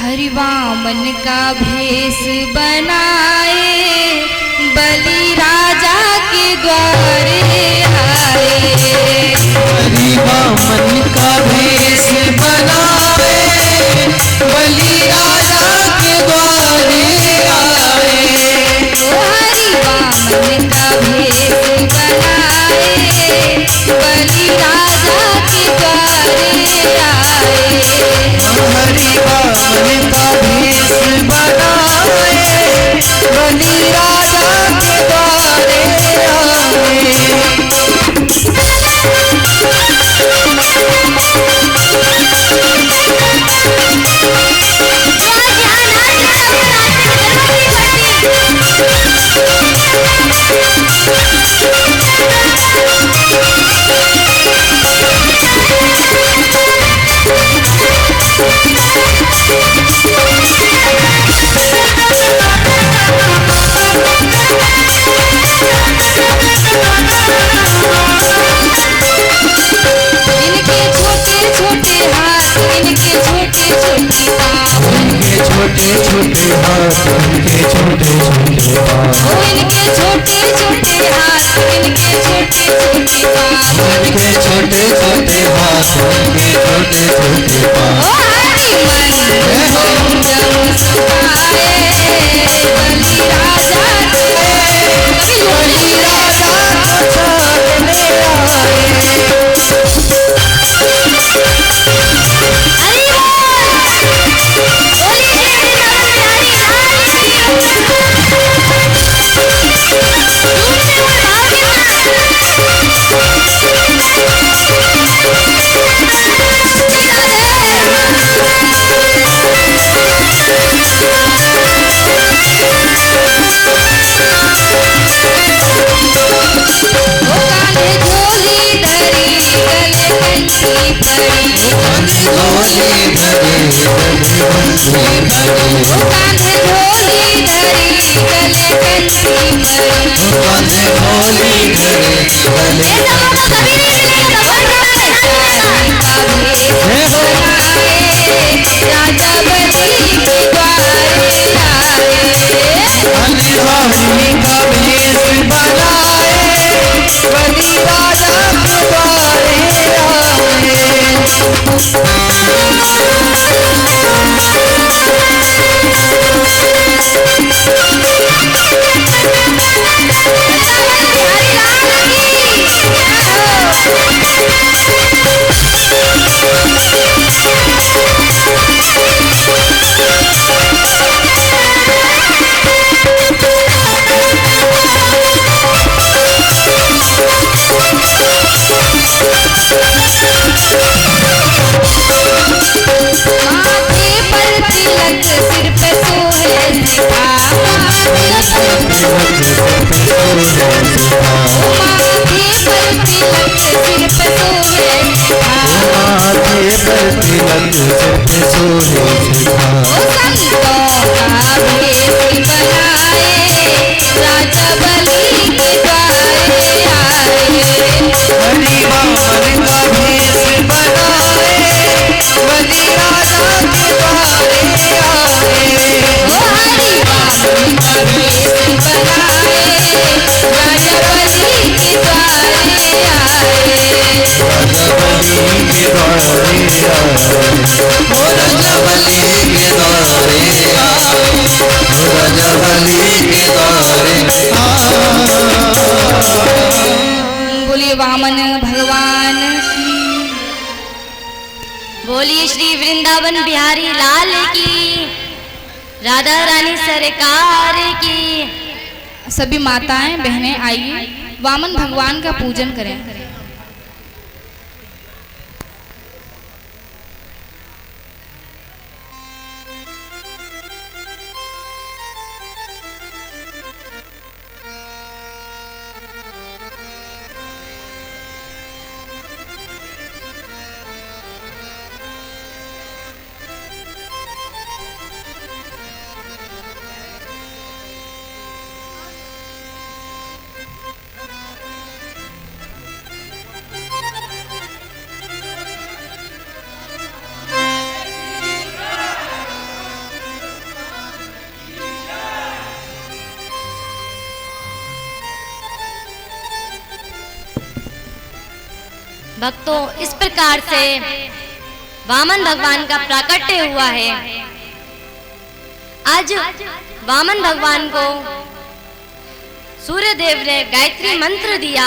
हरिवामन का भेष बनाए बलि राजा के द्वारे आए। हरिवामन का भेष बनाए बलि राजा के द्वारे आए। हरिवामन का भेष बनाए बलि राजा के द्वारे आए। हरिवामन का भेष बनाए बलि राजा के द्वारे आए। छोटे छोटे हाथ इनके छोटे छोटे पाँव, इनके छोटे छोटे हाथ इनके छोटे छोटे पाँव, इनके छोटे छोटे हाथ इनके छोटे छोटे पाँव। हरिमन जब सुनाए बलि राजा के बलि राजा को छाड़ने आए। बोलिए वामन भगवान की। बोलिए श्री वृंदावन बिहारी लाल की, राधा रानी सरकार की। सभी माताएं बहनें आइए वामन भगवान का पूजन करें। भक्तों, इस प्रकार से वामन भगवान का प्राकट्य हुआ है। आज वामन भगवान को सूर्य देव ने गायत्री मंत्र दिया,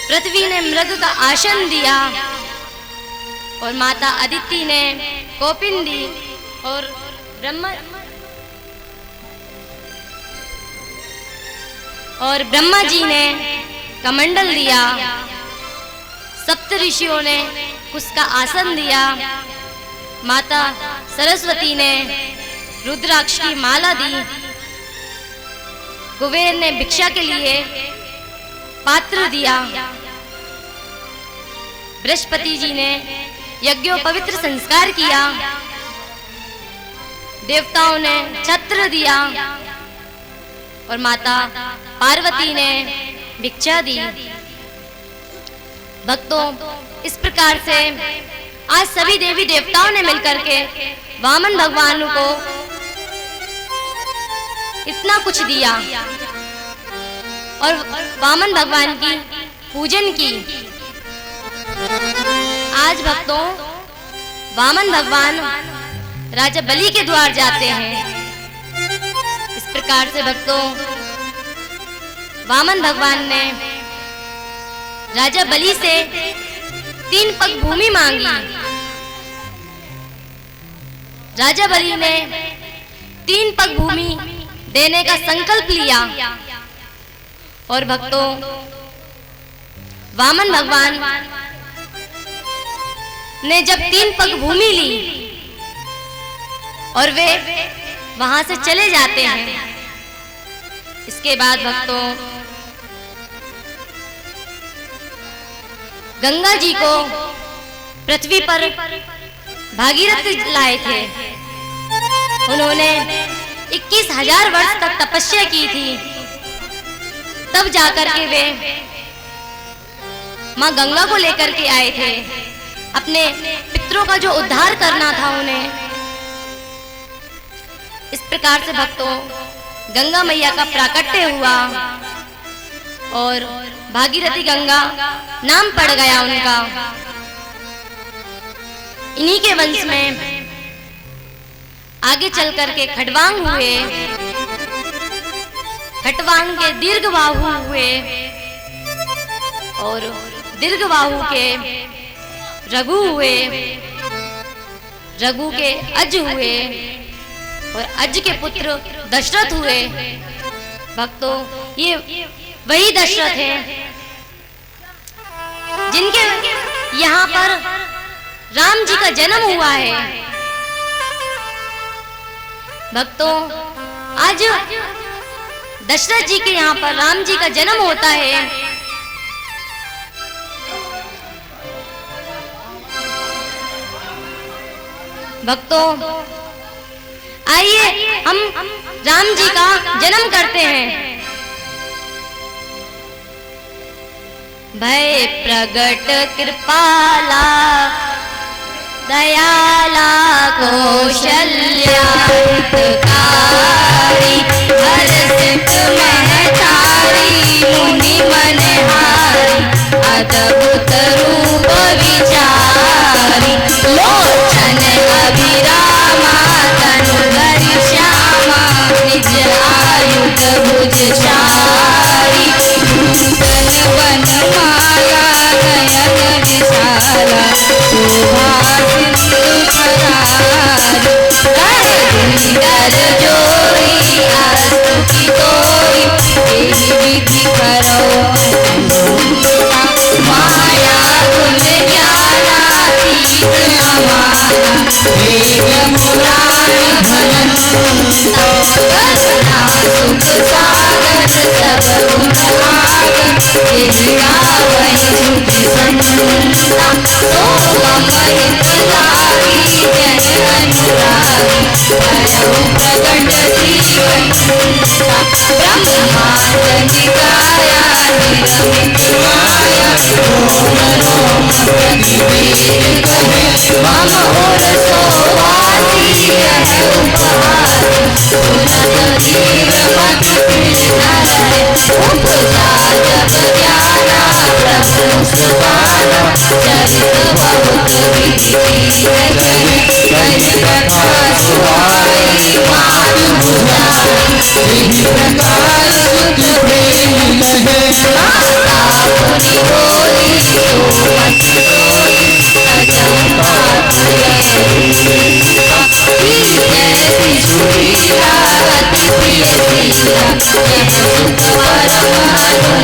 पृथ्वी ने मृग का आसन दिया और माता अदिति ने कौपिन दी और ब्रह्मा जी ने कमंडल दिया, सप्त ऋषियों ने उसका आसन दिया, माता सरस्वती ने रुद्राक्ष की माला दी, कुबेर ने भिक्षा के लिए पात्र दिया, बृहस्पति जी ने यज्ञोपवित्र संस्कार किया, देवताओं ने छत्र दिया और माता पार्वती ने भिक्षा दी। भक्तों, इस प्रकार से आज सभी देवी देवताओं ने मिलकर के वामन भगवान को इतना कुछ दिया और वामन भगवान की पूजन की। आज भक्तों, वामन भगवान राजा बलि के द्वार जाते हैं। इस प्रकार से भक्तों, वामन भगवान ने राजा बलि से 3 पग भूमि मांगी। राजा बलि ने 3 पग भूमि देने का संकल्प लिया और भक्तों, वामन भगवान ने जब 3 पग भूमि ली और वे वहां से चले जाते हैं। इसके बाद भक्तों, गंगा जी को पृथ्वी पर भागीरथ लाए थे। उन्होंने 21,000 वर्ष तक तपस्या की थी, तब जाकर के वे मां गंगा को लेकर के आए थे। अपने पितरों का जो उद्धार करना था उन्हें। इस प्रकार से भक्तों, गंगा मैया का प्राकट्य हुआ और भागीरथी गंगा नाम पड़ गया उनका। इन्हीं के वंश में आगे चल करके खटवांग हुए, खटवांग के दीर्घबाहु हुए और दीर्घबाहु के रघु हुए, रघु के अज हुए और अज के पुत्र दशरथ हुए। भक्तों, ये वही दशरथ हैं जिनके यहाँ पर राम जी का जन्म हुआ है। भक्तों, आज दशरथ जी के यहाँ पर राम जी का जन्म होता है। भक्तों, आइए हम राम जी का जन्म करते हैं। भय प्रगट कृपाला दयाला कौशल्या हितकारी, हर्षित महतारी मुनि मनहारी, अद्भुत रूप विचारी, लोचन अभिरामा तनुधर श्यामा, निज आयुध भुज चारी, नूतन वन माला नयन विशाला, शोभा सिंधु करारी, कहे धुनीधर जोरी आस्तु की तोरी, एहि विधि करो माया गुण ज्ञानातीत हमारा, वेद पुराण भजनता, रचना सुख सागर सब गुण आगर, तेहि गावै श्रुति संता, तो मम हितकारी जन अनुरागी, भयउ प्रगट श्रीवंता, ब्रह्मांड निकाया निरमित माया, रोम रोम प्रतिवेद कहे, मम और सोवासी रह उपहारी, सुनत धीर मत कृष्ण रहे, उपजा जग ज्ञाना प्रभु सुभाना, चरित बहुत विधि कही प्रकाश सुहाई मान मुरारी प्रकाश सुख प्रेम लहे माता पुनि बोली तो मत डोली अजंता जैसी सुरीला अति प्रिय शीला यह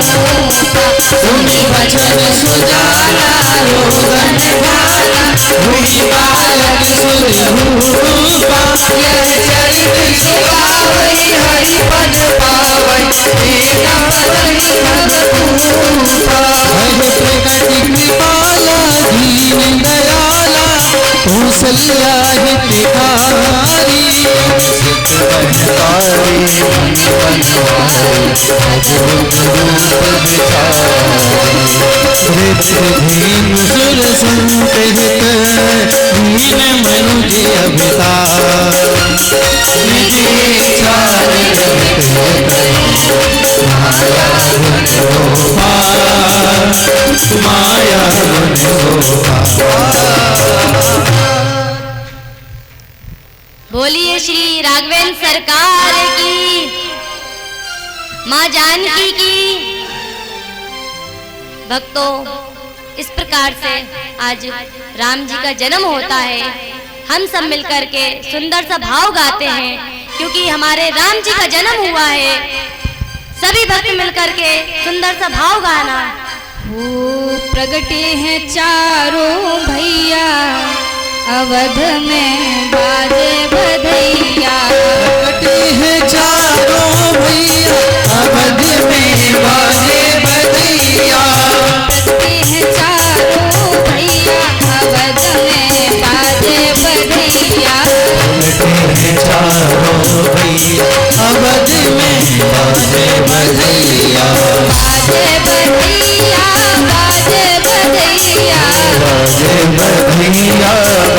सुख सुनि वचन सुजाना रोगन भाना हुई बालक सुध रूपा यह चरित सुहावै हरि पद पावै नारद भगपूपा प्रगति कृपाला दीन दयाला कौसल्या हितकारी सिद्ध बनकारी मुनि बनवारी अद्भुत रूप विचारी धेनु सुर संत हित दीन मनुज अवतार निज इच्छा निरमित माया गुण गोपाल माया गुण बोलिए श्री राघवेंद्र सरकार की, माँ जानकी की। भक्तों, इस प्रकार से आज राम जी का जन्म होता है। हम सब मिलकर के सुंदर सा भाव गाते हैं क्योंकि हमारे राम जी का जन्म हुआ है। सभी भक्त मिलकर के सुंदर सा भाव गाना। वो प्रगटे हैं चारों भैया अवध में बाजे बधैया प्रगटे हैं चारों भैया अवध में बाजे बधैया प्रगटे हैं चारों भैया अवध में बाजे बधैया प्रगटे हैं चारों भैया अवध में बाजे बधैया बाजे बधैया बाजे बधैया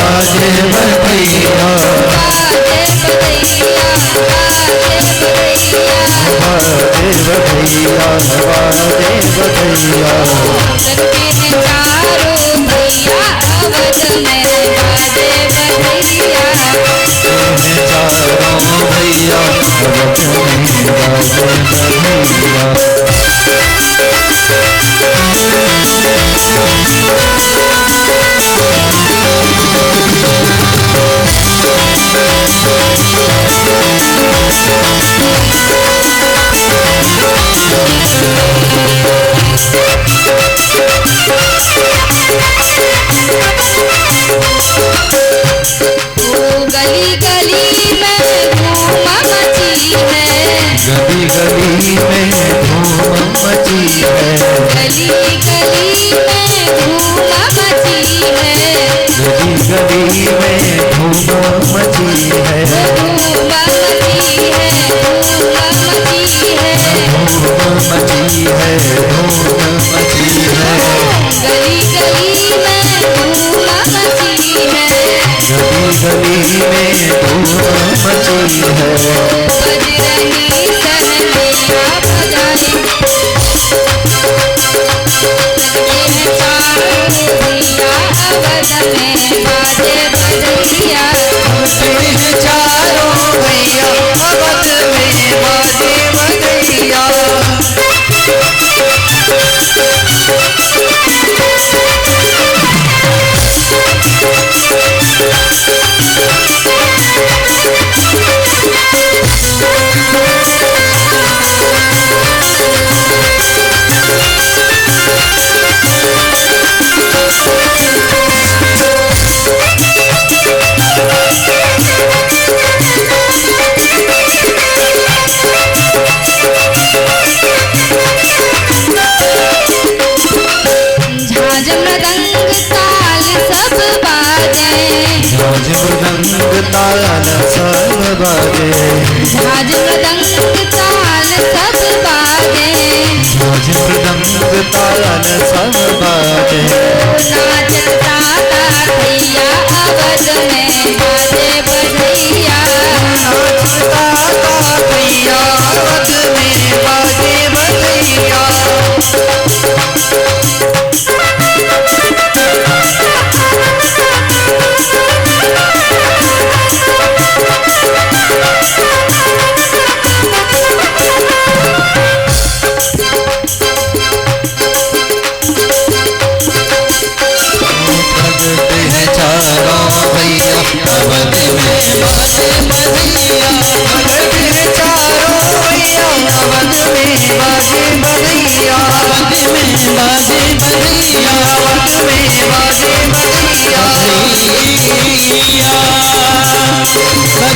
बाजे बधैया बाजे बधैया प्रगटे हैं चारों भैया अवध में बाजे बधैया चारों भैया अवध में बाजे बधैया गली गली में धूम मची है गली गली में धूम मची है गली गली में धूम मची है गली गली में धूम मची है धूम मची है धूम मची है धूम मची है धूम मची है गली गली में धूम मची है गली गली में धूम मची है बज रही सहनिया बजाई प्रगटे हैं चारों भैया अवध में बाजे बधैया प्रगटे हैं चारों भैया अवध में बाजे बधैया झांझ मृदंग ताल सब बाजे झांझ मृदंग ताल सब बाजे झांझ मृदंग ताल सब बाजे झांझ मृदंग ताल सब बाजे नाचत ताता भैया अवध में बाजे बधैया नाचत ताता भैया अवध में बाजे बधैया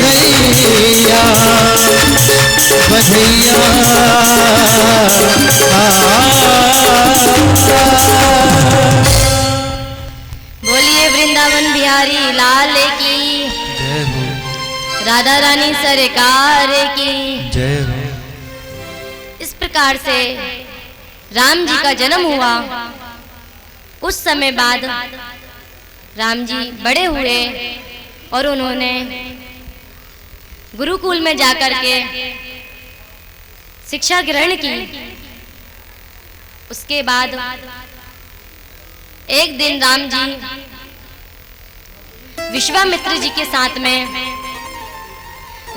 बधैया बधैया बोलिए वृंदावन बिहारी लाल की, जय हो राधा रानी सरकार की। जय हो। इस प्रकार से राम जी का जन्म हुआ। उस समय बाद राम जी बड़े हुए और उन्होंने गुरुकुल में जाकर के शिक्षा ग्रहण की। उसके बाद एक दिन राम जी विश्वामित्र जी के साथ में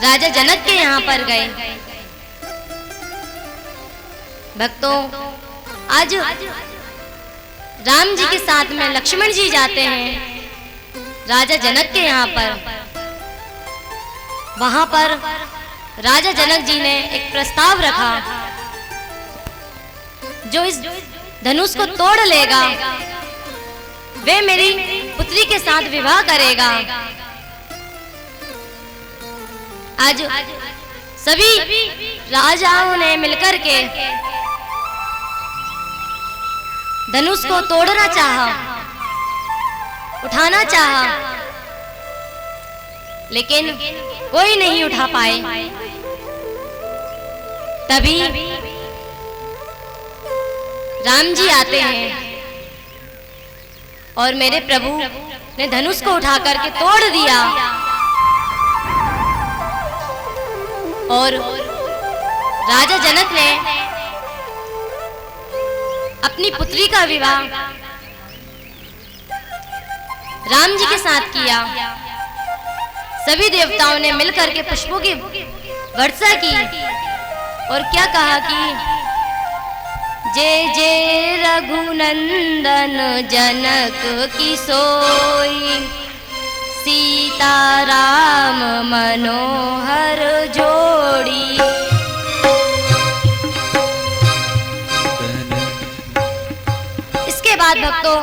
राजा जनक के यहाँ पर गए। भक्तों, आज राम जी के साथ में लक्ष्मण जी जाते हैं राजा जनक के यहाँ पर। वहां पर राजा जनक जी ने एक प्रस्ताव रखा, जो इस धनुष को तोड़ लेगा वे मेरी पुत्री के साथ विवाह करेगा। आज सभी राजाओं ने मिलकर के धनुष को तोड़ना चाहा, उठाना चाहा, लेकिन कोई नहीं उठा पाए। तभी राम जी आते हैं और मेरे प्रभु ने धनुष को उठा करके तोड़ दिया और राजा जनक ने अपनी पुत्री का विवाह राम जी के साथ किया। सभी देवताओं ने मिलकर के पुष्पों की वर्षा की और क्या कहा कि जय जय रघुनंदन जनक की सोई, सीता राम मनोहर जोड़ी। इसके बाद भक्तों,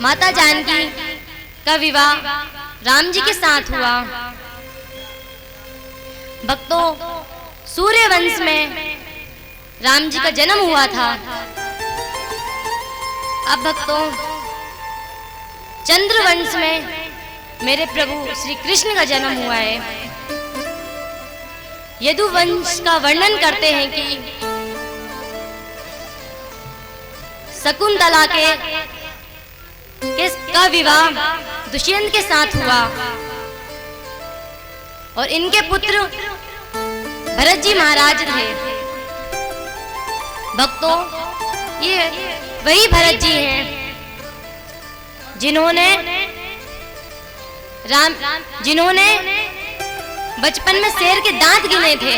माता जानकी का विवाह राम जी के साथ हुआ। भक्तों, सूर्य वंश में राम जी का जन्म हुआ था। अब भक्तों, चंद्र वंश में मेरे प्रभु श्री कृष्ण का जन्म हुआ है। यदु वंश का वर्णन करते हैं कि शकुंतला का विवाह दुष्यंत के साथ हुआ और इनके पुत्र भरत जी महाराज थे। भक्तों, ये वही भरत जी हैं जिन्होंने बचपन में शेर के दांत गिने थे।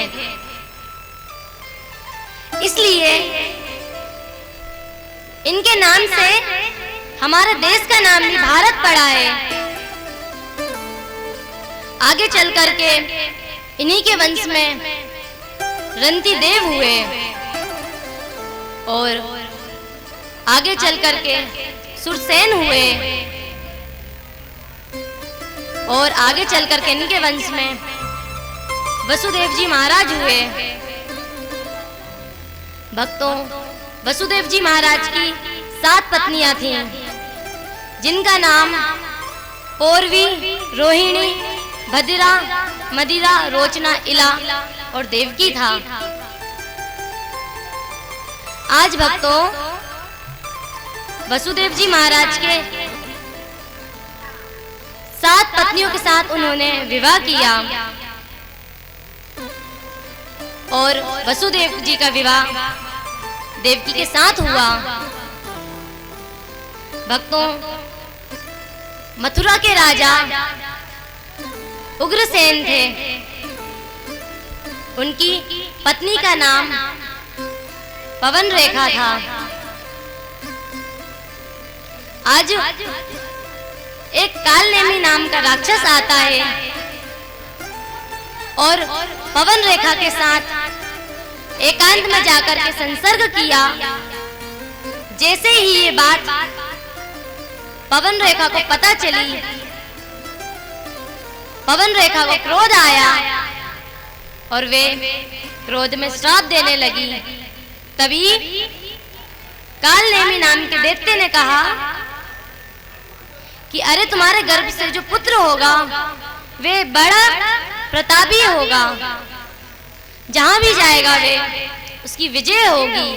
इसलिए इनके नाम से हमारे देश का नाम भी भारत पड़ा है। आगे चल करके इन्हीं के वंश में रंती देव हुए और आगे चल करके सुरसेन हुए और आगे चल करके इनके वंश में वसुदेव जी महाराज हुए। भक्तों, वसुदेव जी महाराज की 7 पत्नियां थीं, जिनका नाम पौरवी, रोहिणी, भद्रा, मदिरा, रोचना, इला और देवकी था। आज भक्तों, वसुदेव जी महाराज के 7 पत्नियों के साथ उन्होंने विवाह किया और वसुदेव जी का विवाह देवकी के साथ हुआ। भक्तों, मथुरा के राजा उग्रसेन थे। उनकी पत्नी का नाम पवन रेखा था। आज एक कालनेमी नाम का राक्षस आता है और पवन रेखा के साथ एकांत में जाकर के संसर्ग किया। जैसे ही ये बात पवन रेखा को पता चली पवन रेखा को क्रोध आया और वे क्रोध में श्राप देने लगी। तभी काल नेमी नाम के दैत्य ने कहा कि अरे तुम्हारे गर्भ से जो पुत्र होगा वे बड़ा प्रतापी होगा, जहां भी जाएगा वे उसकी विजय होगी।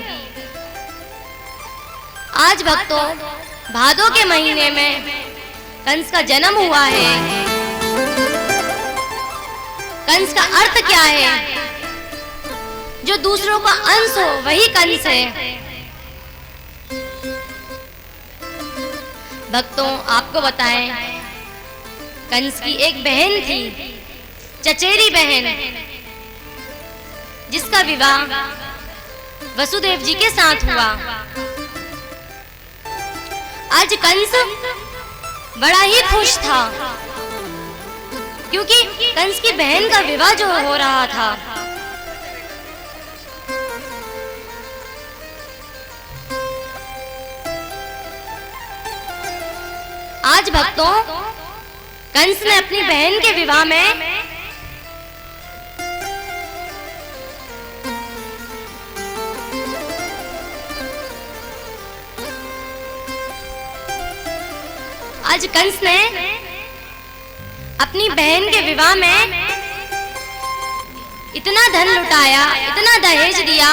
आज भक्तों भादों के महीने में कंस का जन्म हुआ है। कंस का अर्थ क्या है? जो दूसरों का अंश हो वही कंस है। भक्तों आपको बताएं, कंस की एक बहन थी, चचेरी बहन, जिसका विवाह वसुदेव जी के साथ हुआ। आज कंस बड़ा ही खुश था क्योंकि कंस की बहन का विवाह जो हो रहा था। आज भक्तों कंस ने अपनी बहन के विवाह में आज कंस ने अपनी बहन के विवाह में इतना धन लुटाया, इतना दहेज दिया,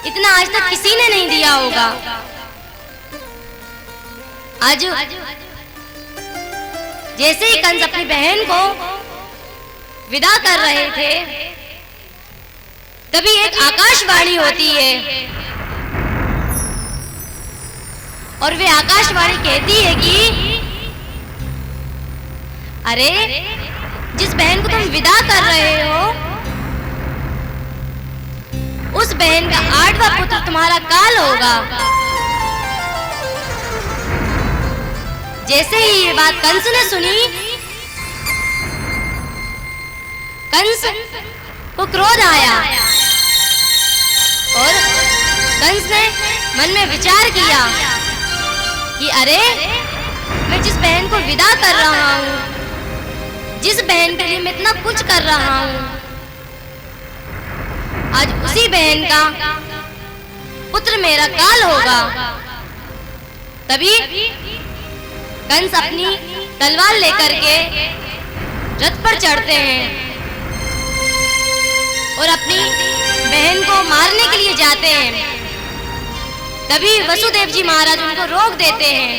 इतना आज तक किसी ने नहीं दिया होगा। आज जैसे ही कंस अपनी बहन को विदा कर रहे थे, तभी एक आकाशवाणी होती है और वे आकाशवाणी कहती है कि अरे जिस बहन को तुम विदा कर रहे हो उस बहन का 8वां पुत्र तुम्हारा काल होगा। जैसे ही ये बात कंस ने सुनी, कंस को क्रोध आया और कंस ने मन में विचार किया कि अरे मैं जिस बहन को विदा कर रहा हूं, जिस बहन के लिए मैं इतना कुछ कर रहा हूं, आज उसी बहन का पुत्र मेरा काल होगा। तभी कंस अपनी तलवार लेकर के रथ पर चढ़ते हैं और अपनी बहन को मारने के लिए जाते हैं। तभी वसुदेव जी महाराज उनको रोक देते हैं।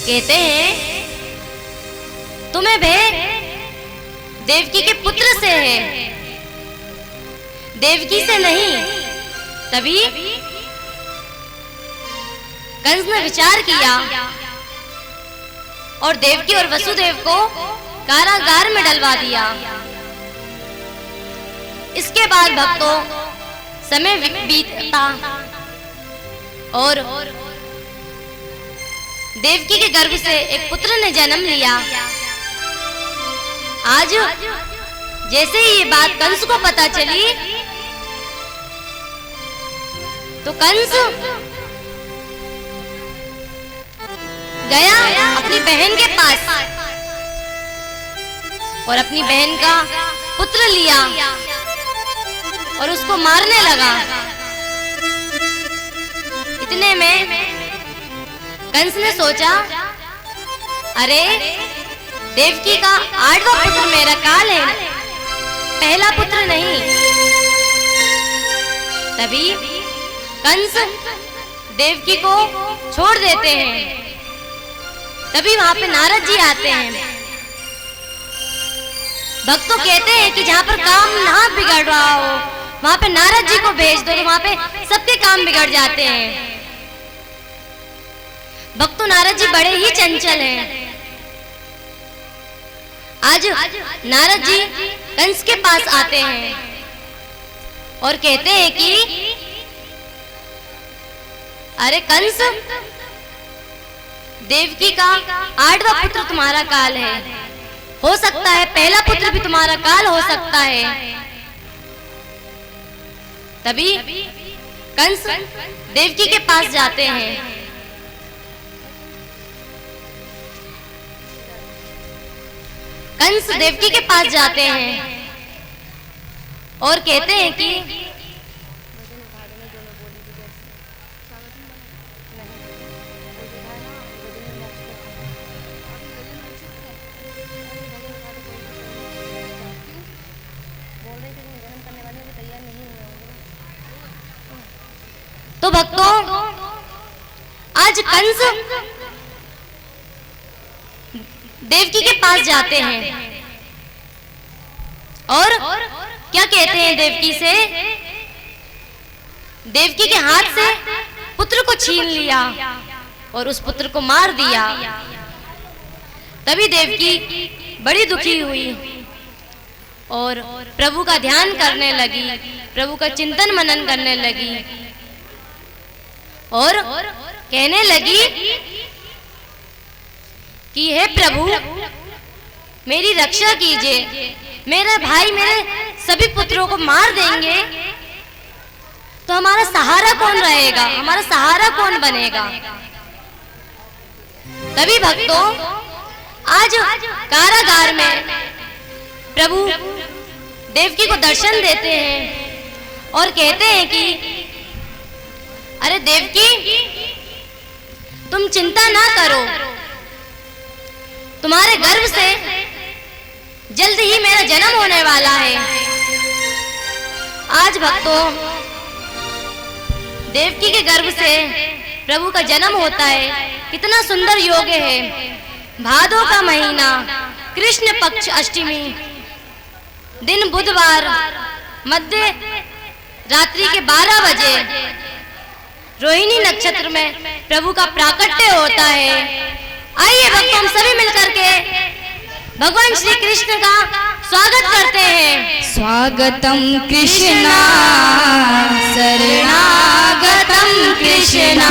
कहते हैं तुम्हें भय देवकी के पुत्र से है, देवकी से नहीं। तभी कंस ने विचार किया और देवकी और वसुदेव को कारागार में डलवा दिया। इसके बाद भक्तों समय बीतता और देवकी के गर्भ से एक पुत्र ने जन्म लिया। आज जैसे ही ये बात कंस को पता चली तो कंस गया अपनी बहन के पास और अपनी बहन का पुत्र लिया और उसको मारने लगा। इतने में कंस ने सोचा अरे देवकी का 8वां पुत्र मेरा काल है, पहला पुत्र नहीं। तभी कंस देवकी को छोड़ देते हैं। तभी वहां पे नारद जी आते हैं। भक्त तो कहते हैं कि जहां पर काम ना बिगड़ रहा हो वहां पे नारद जी को भेज दो तो वहां पे सबके काम बिगड़ जाते हैं। भक्त तो नारद जी बड़े ही चंचल हैं। आज नारद जी कंस के पास आते हैं और कहते हैं कि अरे कंस, देवकी का 8वां पुत्र तुम्हारा काल है, हो सकता है पहला पुत्र भी तुम्हारा काल हो सकता है। तभी कंस देवकी के पास जाते हैं कंस देवकी के पास जाते हैं और कहते हैं कि तो भक्तों, आज कंस देवकी के पास जाते हैं और क्या कहते हैं देवकी से? देवकी के हाथ से पुत्र को छीन लिया और उस पुत्र को मार दिया। तभी देवकी बड़ी दुखी हुई और प्रभु का ध्यान करने लगी, प्रभु का चिंतन मनन करने लगी और कहने लगी कि हे प्रभु, मेरी रक्षा कीजिए। मेरे भाई मेरे सभी पुत्रों को मार देंगे तो हमारा सहारा कौन रहेगा, हमारा सहारा कौन बनेगा? तभी भक्तों, आज कारागार में प्रभु देवकी को दर्शन देते हैं और कहते हैं कि अरे देवकी, तुम चिंता ना करो, तुम्हारे गर्भ से जल्द ही मेरा जन्म होने वाला है। आज भक्तों, देवकी के गर्भ से प्रभु का जन्म होता है। कितना सुंदर योग है। भादों का महीना, कृष्ण पक्ष अष्टमी, दिन बुधवार, मध्य रात्रि के 12 बजे रोहिणी नक्षत्र में प्रभु का प्राकट्य होता है। आइए भक्तों, हम सभी मिलकर के भगवान श्री कृष्ण का स्वागत करते हैं। स्वागतम कृष्णा शरणागतम कृष्णा,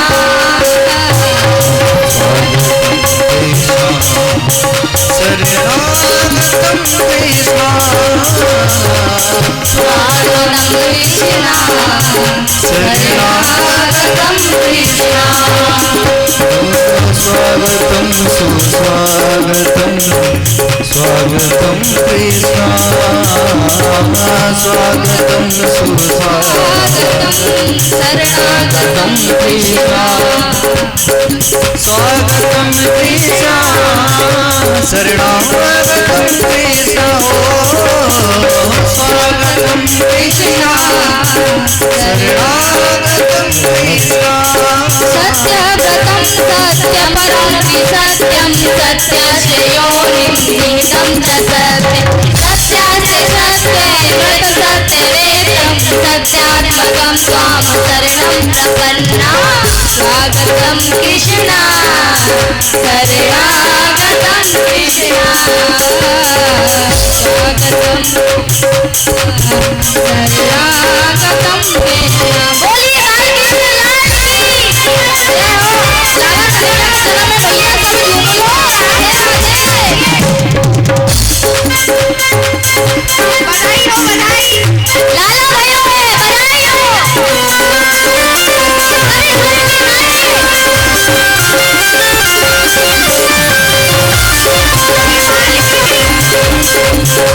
शरणागतम कृष्णा, स्वागतम कृष्णा शरणागतम कृष्णा, स्वागतम सुस्वागतम, स्वागतम कृष्णा, स्वागतम सुस्वागतम, शरणागतम कृष्णा, स्वागतम कृष्णा, शरणागतम कृष्णा, स्वागतम कृष्णा, शरणागतम कृष्णा। सत्यव्रतं सत्यपरं सत्यं सत्यश्रेयोनिहितं च सत्यं, सत्यास्य सत्ये व्रतसत्यवेदं सत्यात्मकं त्वां शरणं प्रपन्ना। स्वागतं कृष्णा शरणागतं कृष्णा, स्वागतं शरणागतं कृष्णा। बोलिए बालकृष्ण लाल की जय हो। लाला शरण शरण भैया सब झूम लो, राधे राधे। बधाई हो बधाई, लाला भाइयों में बधाई हो।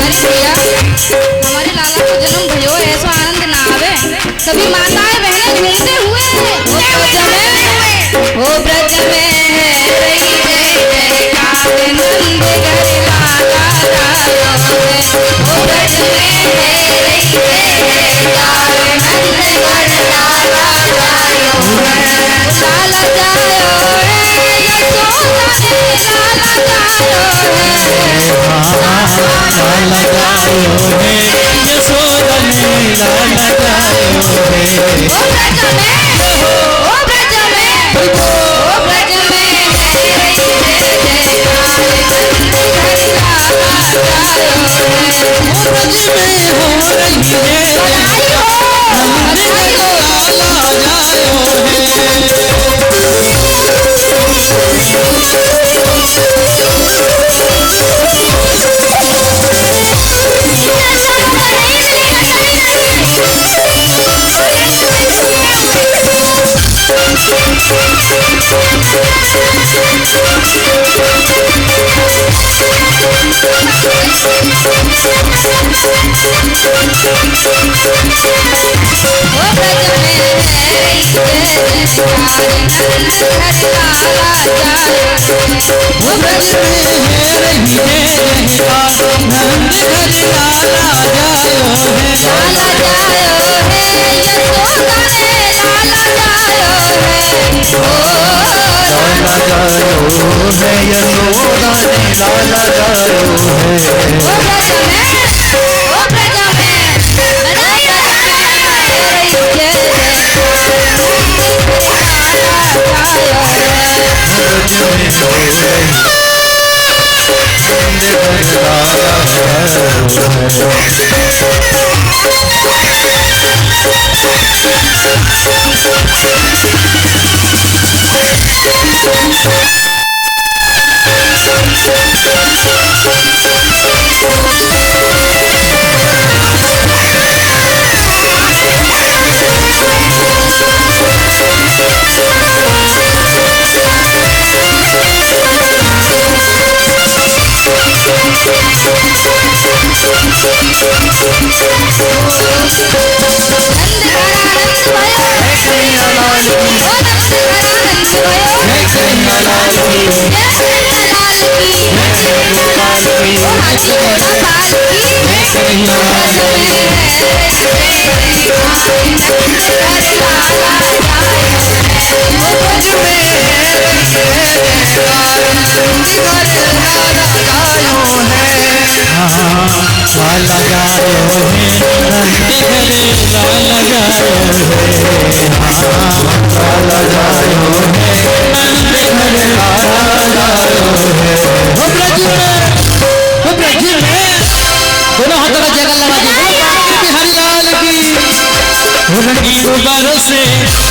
अरे भैया, हमारे लाला को जन्म भयो, ऐसा आनंद ना आवे। सभी माताएं बहनें झूमते हुए ओ ब्रज में है रही जय जयकार, नंद घर लाला लायो है। ओ ब्रज में है रही जय जयकार, नंद घर लाला लायो है। लाला जायो है यशोदा ने, लाला जायो है, लाला गायो है यशोदा ने, लाला गायो है। ओ ब्रज में, ओ ब्रज में, ओ ब्रज में है रही जय जयकार, नंद घर लाला जायो है। ओ ब्रज में हो रही है बधाई हो, बधाई हो। लाला जायो है। Thank you. गुब्बारों से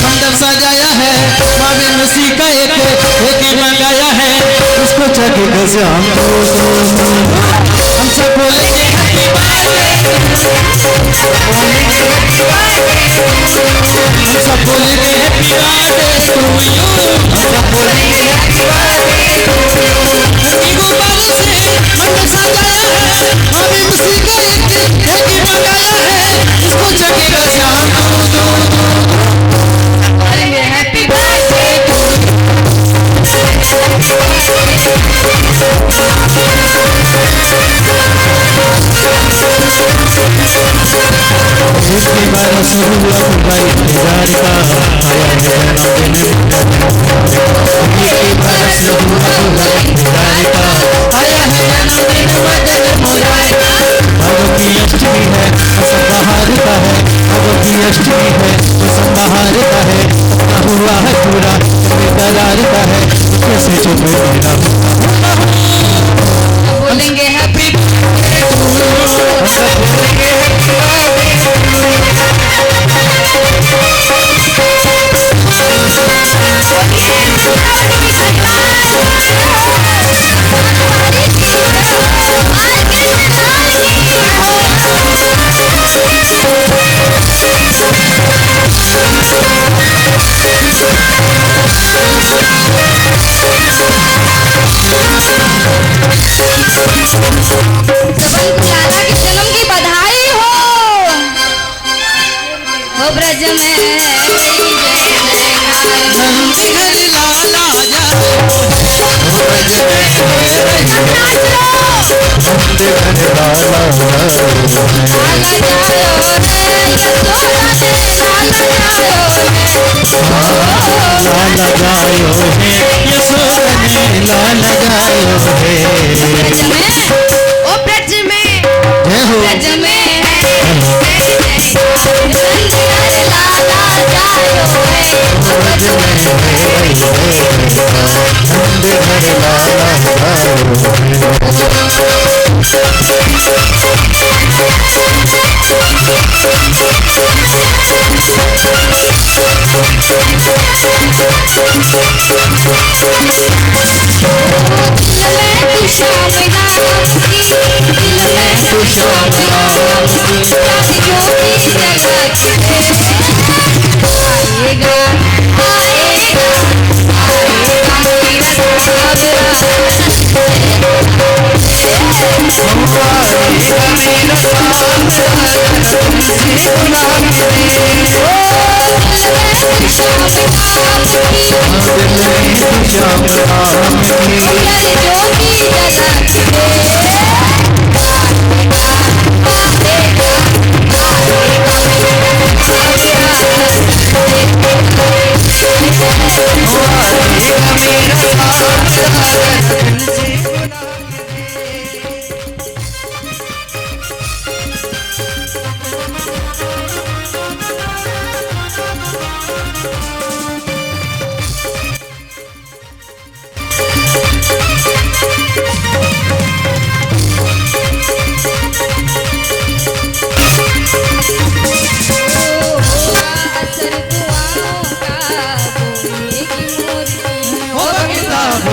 मंडप सजाया है, मामे मसीह का एक मंगाया है, उसको चढ़े कैसे हम सब बोलेंगे हैप्पी बर्थडे, हम सब बोलेंगे हैप्पी बर्थडे टू यू, हम सब बोलेंगे हैप्पी बर्थडे टू यू। गुब्बारों से मंडप सजाया है, मामे मसीह का एक मंगाया है, उसको चढ़े कैसे हम हैप्पी बर्थडे टू इसके बाद शुरू हुआ भाई इंतजार का आया है जन्मदिन, इसके बाद शुरू हुआ इंतजार का आया है जन्मदिन मदन मुराद। भगव की अष्टमी है संहार का है, भगव की अष्टमी है संहार का है, अपना हुआ है पूरा करार का है, कैसे चुप मेरा बोलेंगे हैप्पी ब्रज में आएगा बुला के दे। दिल में तू श्याम नाम की, ज्योति जला के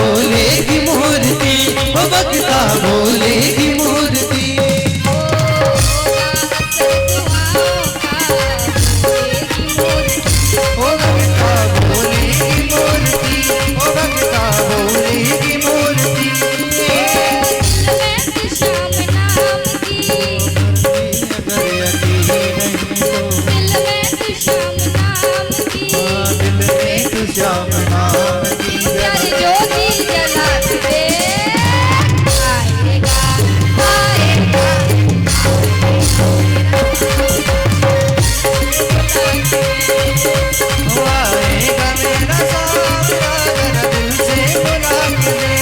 भोले की मूर्ति, ओ बकता भोले की मूर्ति। ओ बकता भोले की मूर्ति, ओ बकता भोले की मूर्ति। श्याम नाम की, अगर यकीन नहीं तो दिल में तू श्याम नाम की, दिल में तू श्याम नाम की। प्यारी ज्योति जला के दे। आएगा आएगा ओ आएगा मेरा सावरा, जरा दिल से बुला के दे।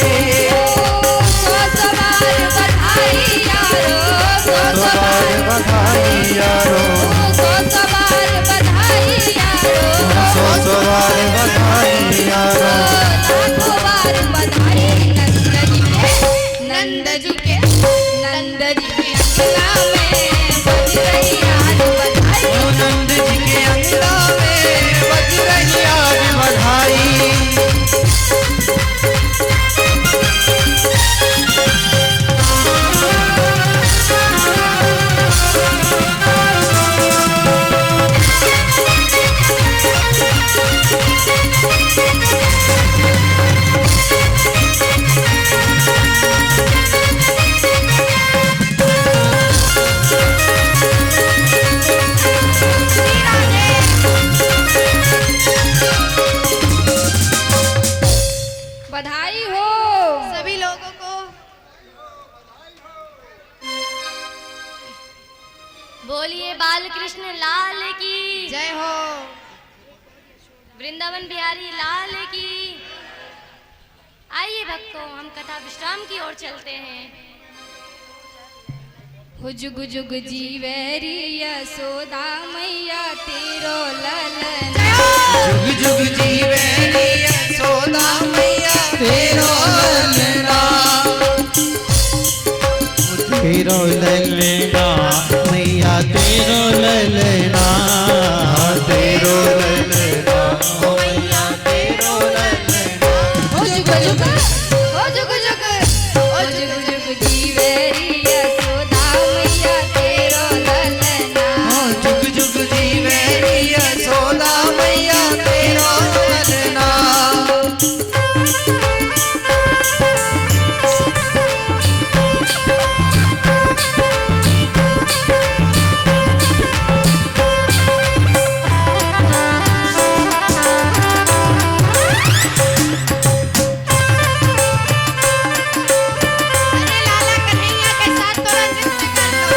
सौ सवार बधाई यारो, सौ सवार बधाई यारो, सौ सवार बधाई यारो, सौ सवार बधाई यारो। लाखों बार बधाई नंद जी के नंद जी के अंगना में बज रही आज बधाई। ओ नंद जी के अंगना में बज रही आज बधाई। बधाई हो सभी लोगों को। बोलिए बाल कृष्ण लाल की, जय हो। वृंदावन बिहारी लाल की। आइए भक्तों, हम कथा विश्राम की ओर चलते हैं। हो जुग जुग जीवेरी यशोदा मैया तेरो ललन। जुग जुग जीवे यशोदा मैया तेरो ललना। तेरो ललना मैया तेरो ललना, तेरो ललना ओ मैया तेरो ललना। हो जुग जुग हो जुग जुग हो जुग जुग जीवेरी यशोदा मैया तेरो ललना। जुग जुग जीवे यशोदा मैया तेरो ललना। अरे लाला कन्हैया के साथ थोड़ा नृत्य कर लो।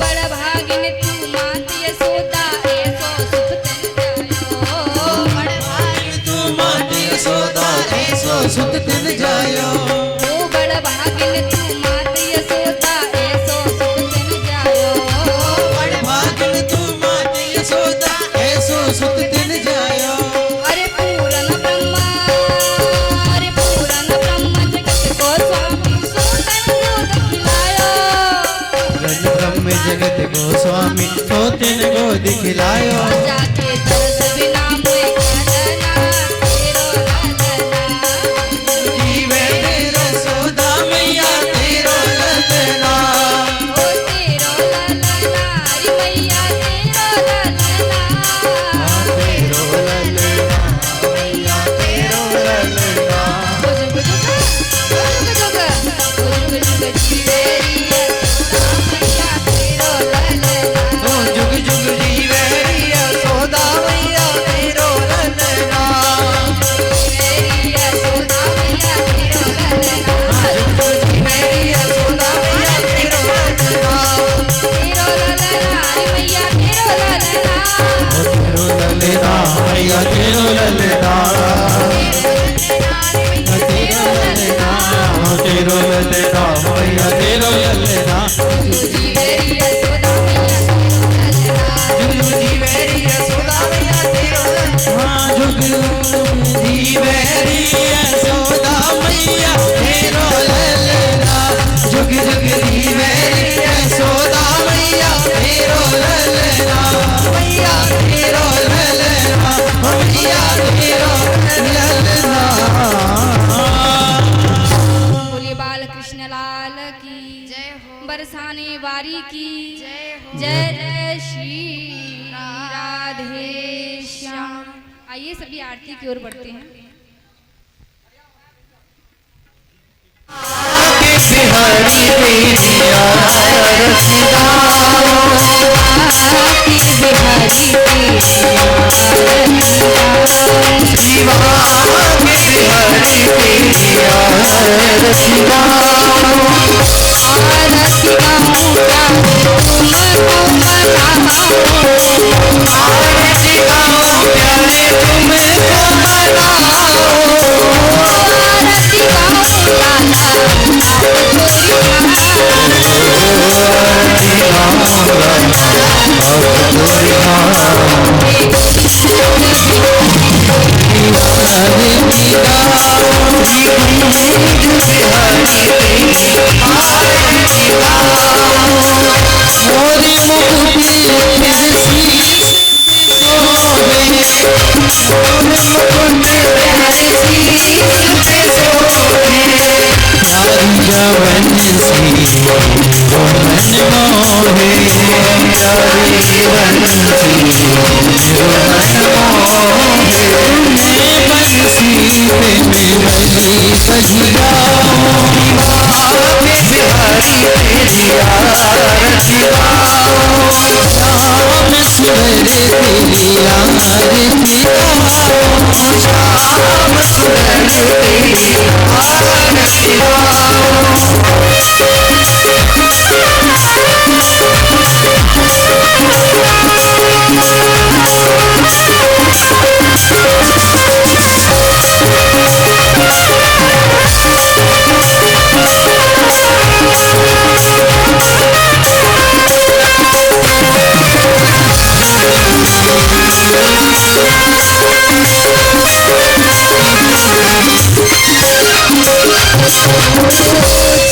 बड़ भागिन तू मात यशोदा ऐसो सुख तन जायो। बड़ भागिन तू माटी यशोदा ऐसो सुख तिन जायो। ओ बड़ भागिन तू मात यशोदा ऐसो सुख तन जायो। बड़ भागिन तू माटी यशोदा ऐसो सुख तिन जायो। अरे पूरन ब्रह्मा जगत को स्वामी सोतन दूध खिलायो। रन ब्रह्म जगत गोस्वामी सोतिन को दिखलायो। जाके दर्द बिना मोए कहना तेरो ललना। जीवे तेरो यशोदा मैया तेरो ललना। ओ तेरो ललना हरि मैया तेरो ललना। तेरो ललना मैया तेरो ललना। मैया तेरो ललना, तेरो ललना, तेरो ललना मैया तेरो ललना। जुगनू जी मेरी यशोदा मैया तेरो ललना, हाँ जुगनू जी मेरी यशोदा मैया तेरो ललना, जुग जुग जी मेरी यशोदा मैया तेरो ललना, मैया तेरो ललना, मैया तेरो ललना। बोलिए बाल कृष्ण लाल की जय हो, बरसाने वारी की जय हो, जय जय श्री राधे श्याम। आइए सभी आरती की ओर बढ़ते हैं। बिहारी तेरी आरती गाओ, बिहारी शिवा के बिहारी तेरी आरती गाओ, आरती गाऊं क्या तुमको मनाओ, आरती गाओ प्यारे तुमको मनाओ, आरती गाऊं लाला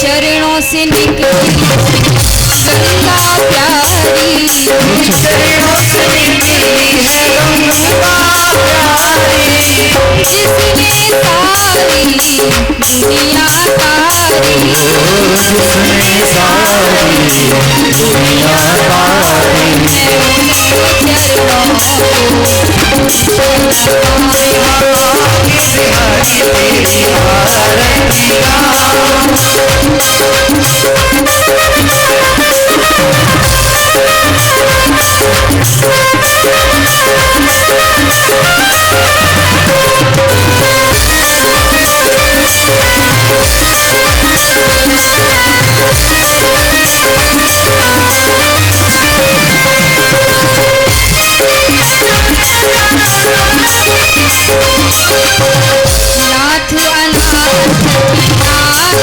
चरणों से निकली गंगा प्यारी, चरणों से निकली है गंगा प्यारी, जिसने सारी दुनिया तारी, जिसने सारी दुनिया तारी, बिहारी तेरी आरती गाओ, नाथ अनाथ नाथ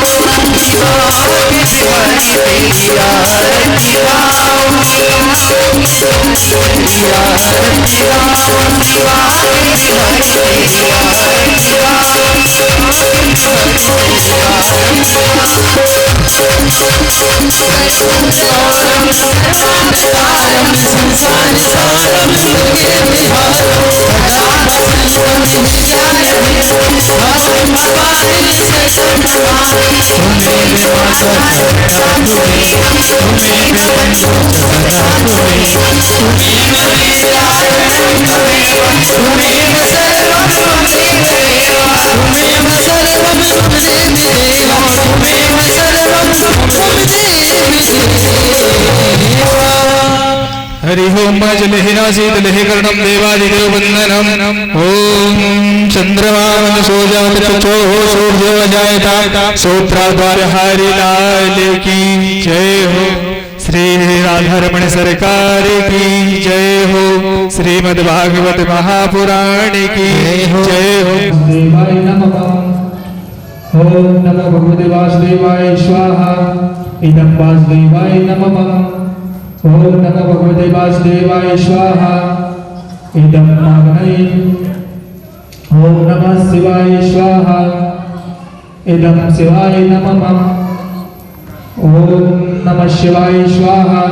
जीवन हरि ओम जलहिनासीत लहिकर्णम देवादिदेव वंदनम ओम चंद्रमा सोजातो सूर्यो जायता सूत्राधार हरि लाल की जय हो। श्री राधारमण सरकार की जय हो। श्रीमद् भागवत महापुराण की जय हो। देवाय नमः। ओम नमो भगवते वासुदेवाय स्वाहा। इदं वासुदेवाय नमः। ओम नमो भगवते वासुदेवाय स्वाहा। इदं माग्नये। ओम नमः शिवाय स्वाहा। इदं शिवाय नमः। ओम नमः शिवाय स्वाहा।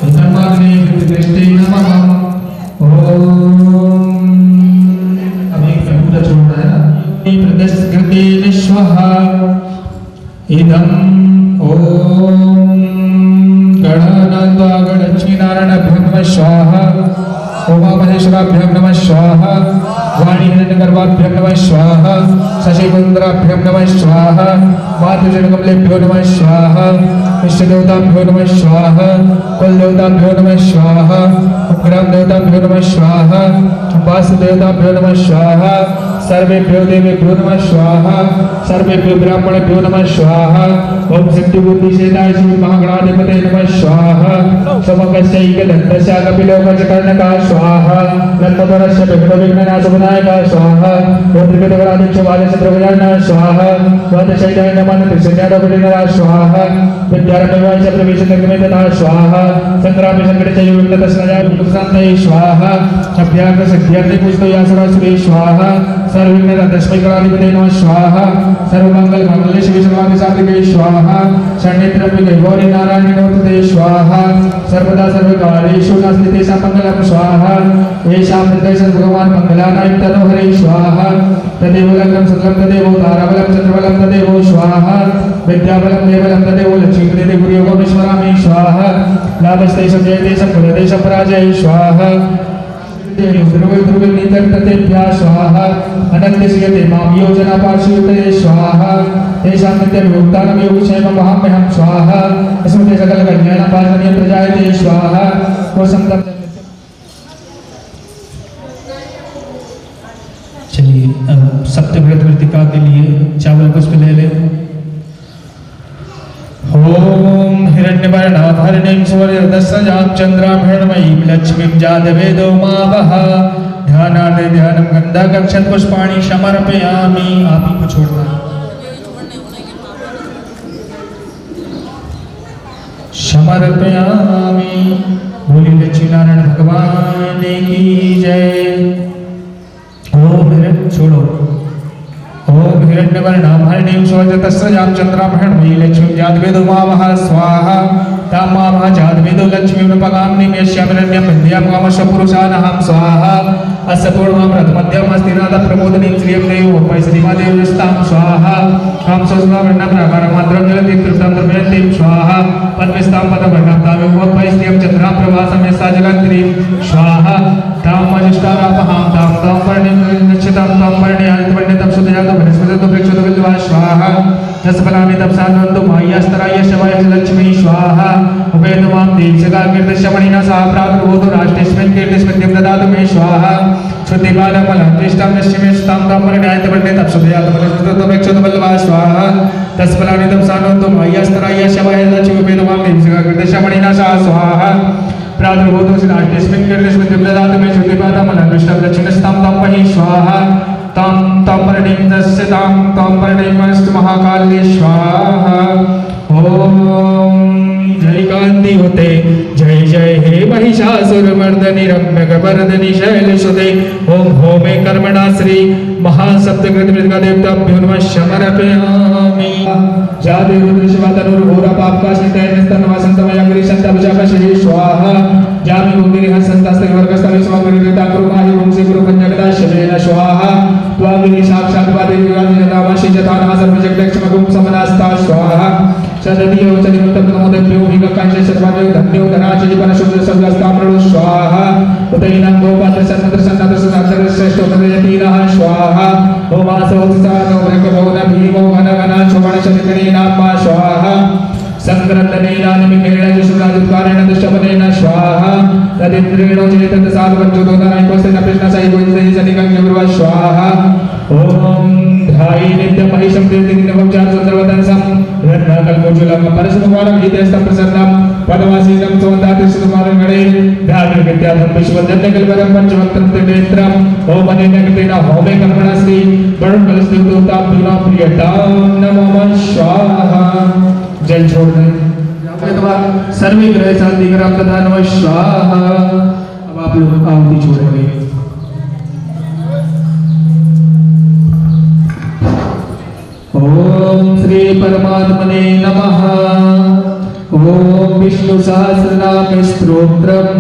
इदं माग्नये कृष्णे नमः। ओम अभी पूजा छोड़ना है ना। प्रदस्कृते विश्वहा। इदं ओम गणानान्वा गणलक्ष्मीनारायणाभ्यां नमः स्वाहा। उमामहेश्वराभ्यां नमः स्वाहा। वाणीहिरण्यगर्भाभ्यां नमः स्वाहा। शशिकुन्द्राभ्यां नमः स्वाहा। मातृजनकमलेभ्यो नमः स्वाहा। इष्टदेवताभ्यो नमः स्वाहा। कुलदेवताभ्यो नमः स्वाहा। ग्रामदेवताभ्यो नमः स्वाहा। वासुदेवताभ्यो नमः स्वाहा। सर्वेभ्यो देवेभ्यो नमः स्वाहा। सर्वेभ्यो ब्राह्मणेभ्यो नमः स्वाहा। ओम शक्ति बुद्धि सेनाय श्री महागणाधिपते नमः स्वाहा। समकस्यैकदन्तस्य कपिलोकचकर्णका स्वाहा। नन्मकरस्य विघ्नविघ्ननाशविनायका स्वाहा। वज्रगदगणाध्यक्षवादशत्रभुजानः स्वाहा। वादशैलाय नमः त्रिशन्याडोपटिनरा स्वाहा। विद्यारण्यवाय च प्रवेशनिर्गमे तथा स्वाहा। संग्रामे संकटचयुक्ततस्नजाय विकुशान्तये स्वाहा। अभ्याग्रसिद्ध्यर्थे पुष्पयासुरासुरे स्वाहा। सर्वविघ्नहरस्मै नमः स्वाहा। सर्वमङ्गलमाङ्गल्ये शिवे सर्वार्थसाधिके स्वाहा। शरण्यत्र्यम्बिके गौरी नारायणि नमोस्तुते स्वाहा। सर्वदा सर्वकालेषु नास्ति तेषां मङ्गलं स्वाहा। येषां हृदये भगवान् मङ्गलानां तनो हरे स्वाहा। तदेव लग्नं सकलं तदेव ताराबलं चन्द्रबलं तदेव स्वाहा। विद्याबलं देवबलं तदेव लक्ष्मीपतिं गुरुयोगं विस्मरामि स्वाहा। लाभस्तेषं जयतेषं कुलदेशं पराजय स्वाहा। ध्रुवनीतर्ततेभ्यः स्वाहा। अनन्यस्यते मां योजना पार्श्वयुतये स्वाहा। तेषां नित्यविमुक्तानां योगक्षेमं वहाम्यहं स्वाहा। स्मृते सकलकल्याणं पालनीयं प्रजायते स्वाहा। कोसंतं चलिए अब सप्तव्रत कृतिका के लिए चावल पुष्प ले लें। ओम हिरण्यवर्णाभरणीं सुवर्णरत्नसजां चन्द्रां हिरण्मयीं लक्ष्मीं जातवेदो मावः। ध्यानादि ध्यानं गन्धकक्षत पुष्पाणि समर्पयामि। आप ही को छोड़ना है। समर्पयामि। बोलिए लक्ष्मी नारायण भगवान की जय। ओम हिरण्य छोड़ो। ओम हिरण्यवर्णाभरणीं सुवर्णरत्नसजां चन्द्रां हिरण्मयीं लक्ष्मीं जातवेदो मावः स्वाहा। तामावः जातवेदो लक्ष्मीं पगाम्निं यस्यामिरण्यं विद्यां कामस्य पुरुषानहं स्वाहा। अस्य पूर्वं रथमध्यम् अस्ति नाद प्रमोदनीं श्रियं देवं पैसरीमादेवस्तां स्वाहा। कां स्वस्वावर्णप्रकारमात्रं जलति तृप्तं द्रव्यन्तीं स्वाहा। पद्मस्तां पदवर्णं तामेव पैस्त्रियं चन्द्रां प्रभासं यस्सा जगन्त्रीं स्वाहा। तां मजिष्ठारापहां तां तां पर्णिं निश्चितं तां पर्णियान्तपर्णितं सुदयातो वनस्पतितो वृक्षतो विद्वा स्वाहा। तस्फलानि तपसान्वन्तो माह्यास्तराय शवाय लक्ष्मी स्वाहा। उपेतु मां दीक्षकाकीर्तिशमणिना सह प्रादुर्भूतो राष्ट्रेस्मिन् कीर्तिस्मिन् ददातु मे स्वाहा। श्रुतिबालमलङ्कृष्टं निश्चिमेष्टां तां पर्णियान्तपर्णितं सुदयातो वनस्पतितो वृक्षतो विद्वा स्वाहा। तस्फलानि तपसान्वन्तो माह्यास्तराय शवाय लक्ष्मी। उपेतु मां दीक्षकाकीर्तिशमणिना सह स्वाहा। प्रादुर्भूतो राष्ट्रेस्मिन् कीर्तिस्मिन् ददातु मे श्रुतिबालमलङ्कृष्टं निश्चिमेष्टां तां पर्णियान्तपर्णितं स्वाहा। तां तां पर्णिं दस्यतां त्वं प्रणयमस्तु महाकाल्ये स्वाहा। ओम जय कांति होते जय जय हे महिषासुरमर्दनि रम्यकपर्दनि शैलसुते। ओम होमे कर्मणा श्री महासप्तकृतमृतका देवताभ्यो नमः समर्पयामि। जादे रुद्रशिवातनुर्घोरा पापकाश्नितैर्निस्तन्नवासन्तमयग्रीशन्तभिषापशे स्वाहा। जामि भूमिरिह सन्तास्त्रिवर्गस्तवे स्वामिरिता कुरुमाहि वंशे गुरुपञ्चकदाशवेन स्वाहा। त्वागिनि साक्षात् वादिराजिनतामशि जताना सर्वजगदक्षमगुं समनास्ता स्वाहा। सदतियो चलिमुत्तमोदभ्यो हिगकांशे सर्वादयो धन्यो धनाचि परशुद्ध सर्वस्ताम्रो स्वाहा। उदैनं गोपात्र सन्नत्र सन्नत्र सन्नत्र श्रेष्ठो भजयतीनः स्वाहा। ओमासो सानो भृगभवन भीमो घनघना चोमणशतिकणे नामा स्वाहा। संग्रन्दनेनानिमिकेण जुषुराजुत्कारेण दुष्टपनेन स्वाहा। तदिन्द्रेणो चेतत साधुवज्जुतो नरैकोसेन कृष्णसैवोजयि सनिकङ्गुर्व स्वाहा। ओम ध्याये नित्यं महिषं प्रीतिनिभवचार सुन्दरवदनसं रत्नकल्पोज्ज्वलं परशुकुमारं हितेस्तं प्रसन्नं पदवासीनं सुवन्दातिसुकुमारं गणे ध्यानविद्याधं विश्वदन्यकल्परं पंचवक्त्रं त्रिनेत्रं। ओम अनेनकृतेन होमे कर्मणा श्री वरुणकलस्तुताभ्युना प्रियतां नमः स्वाहा। जल छोड़ दें सर्वे ग्रह शांति ग्राम तथा नमः स्वाहा। अब आप लोग आहुति छोड़ेंगे। ओम श्री परमात्मने नमः। ओम विष्णु सहस्रनाम स्तोत्रम्।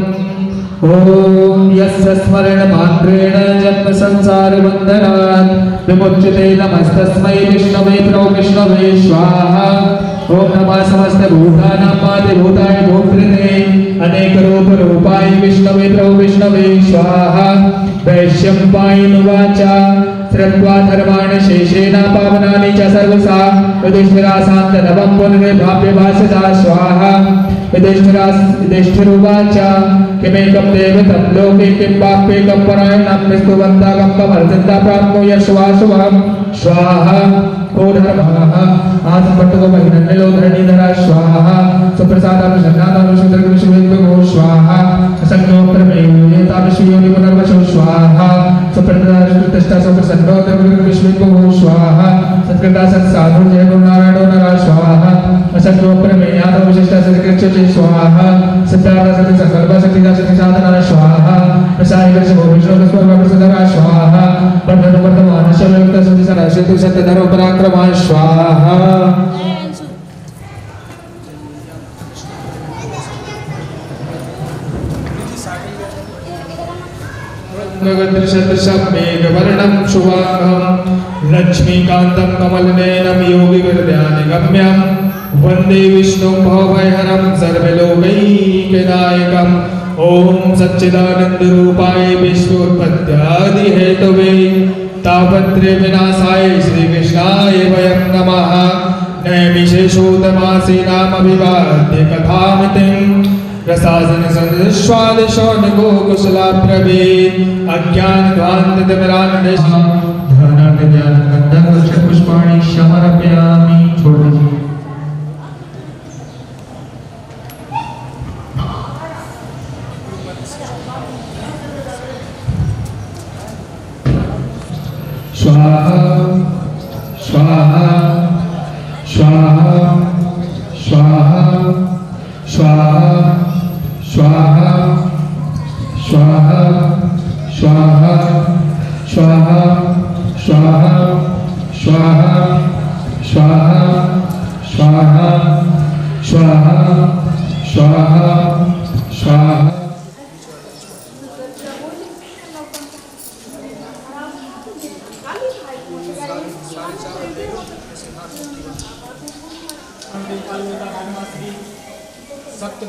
ओम यस्य स्मरण मात्रेण जन्म संसार बन्धनात् विमुच्यते नमस्तस्मै विष्णवे प्रभो विष्णवे स्वाहा। ओम नमः समस्त भूतानां आदिभूताय भूतकृते अनेक रूप रूपाय विष्णवे प्रभो विष्णवे स्वाहा। वैश्यम्पायनुवाच श्रुत्वा धर्माणि शेषेण पावनानि च सर्वसा युधिष्ठिराशान्तनवं पुनर्भाव्य भाषता स्वाहा। युधिष्ठिरुवाच किमेकं देवतं लोके किं वाप्येकं परायणं स्तुवन्ताकं कमर्जन्ता प्राप्नो यशवाशुभं स्वाहा। को धर्मः आत्मपट्टको महिनन्निलो धरणीधरा स्वाहा। सुप्रसादं शन्नादनुशुद्रविश्वेद्भवो स्वाहा। असंज्ञो प्रमेयो विश्वयोनि पुनर्वशो स्वाहा। सुप्रतिष्ठा सुप्रसन्नो विश्वेद्भवो स्वाहा। सत्कृता सत्साधु जय गुरुनारायणो नरः स्वाहा। असंज्ञो प्रमेयादो विशिष्टा सत्कृच्यते स्वाहा। सिद्धार्थ सति संकल्प सतिदा सति साधना स्वाहा। प्रसाय विष्णु विष्णु प्रसन्नरा स्वाहा। वर्धन वर्धमान शमयुक्त सति सराशेतु सत्यधरो पराक्रमा स्वाहा। मेघवर्णं शुभांगं लक्ष्मीकान्तं कमलनयनं योगिविद्यानिगम्यं वन्दे विष्णुं भवभयहरं सर्वलोकैकनायकम्। ओम सच्चिदानन्दरूपाय विश्वोत्पत्त्यादिहेतवे तापत्रय विनाशाय श्रीकृष्णाय वयं नमः। नैमिषेषोदमासीनामभिवाद्य कथामतिं रसासन संस्वादिशौनको कुशलाब्रवीत् अज्ञानध्वान्ततिमिरान्धेषां ध्यानादिज्ञानगन्धं पुष्पाणि समर्पयामि। छोड़ दीजिए। स्वाहा स्वाहा स्वाहा स्वाहा स्वाहा स्वाहा स्वाहा स्वाहा स्वाहा स्वाहा स्वाहा स्वाहा स्वाहा स्वाहा स्वाहा स्वाहा। सत्य